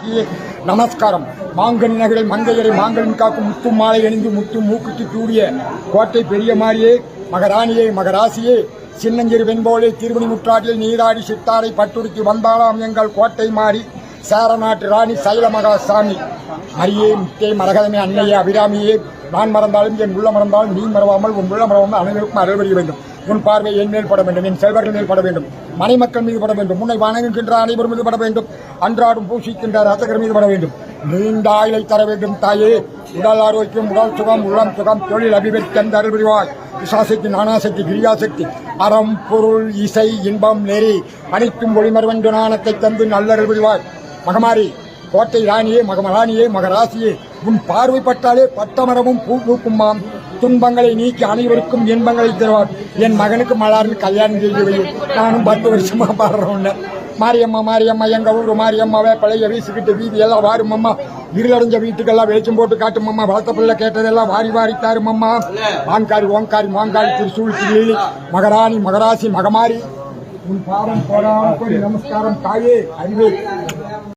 பராசக்தியே நமஸ்காரம். மாங்கனி நகரில் மங்கையரை மாங்கலின் காக்கும் முத்து மாலை அணிந்து முத்து மூக்குத்தி கூடிய கோட்டை பெரிய மாறியே, மகராணியே, மகராசியே, சின்னஞ்சிறு வெண்போலே திருவணி முற்றாட்டில் நீராடி சித்தாரை பட்டுடுத்தி வந்தாளாம் எங்கள் கோட்டை மாறி சேரநாட்டு ராணி சைலமகாசாமி. மரியே, முத்தே, மரகதமே, அன்னையே, அபிராமியே, நான் மறந்தாலும் என் உள்ள மறந்தாலும் நீ மறவாமல் உன் உள்ள மறவாமல் அனைவருக்கும் அருள் புரிய வேண்டும். உன் பார்வை என் மேல் பட வேண்டும், என் செல்வர்கள் மேல் பட வேண்டும், மனைமக்கள் மீது பட வேண்டும், முன்னை வணங்குகின்ற அனைவர் மீது பட வேண்டும், அன்றாடும் பூசிக்கின்ற ரசகர் மீது பட வேண்டும். நீண்ட ஆயுளை தர வேண்டும் தாயே. உடல் ஆரோக்கியம், உடல் சுகம், உள்ளம் சுகம், தொழில் அபிவிருத்தி தந்து அருள் புரிவாய். விசாசக்தி, நானாசக்தி, கிரியாசக்தி, அறம், பொருள், இசை, இன்பம், நெறி அனைத்தும் ஒளிமர்வென்று நாணத்தை தந்து நல்லருள் புரிவாய். மகமாரி, கோட்டை ராணியே, மகமராணியே, மகராசியே, உன் பார்வைப்பட்டாலே பட்டமரமும் பூ பூக்குமாம். துன்பங்களை நீக்கி அனைவருக்கும் இன்பங்களை தருவார். என் மகனுக்கு மலர்ந்து கல்யாணம் செய்து வையும். நானும் 10 வருஷமா பாடுறோம். மாரியம்மா, மாரியம்மா, எங்க ஊரு மாரியம்மாவே பழைய வீசுக்கிட்டு வீதி எல்லாம் வாருமம்மா. இருளடைஞ்ச வீட்டுக்கெல்லாம் வெளிச்சம் போட்டு காட்டுமம்மா. வளர்த்த பிள்ளை கேட்டதெல்லாம் வாரி வாரி தாருமம்மா. ஆங்காரி, ஓங்காரி, மாங்காரி, திருசூல், திருளி, மகராணி, மகராசி, மகமாரி, உன் பாதம் போடாமல் நமஸ்காரம் தாயே. அறிவே.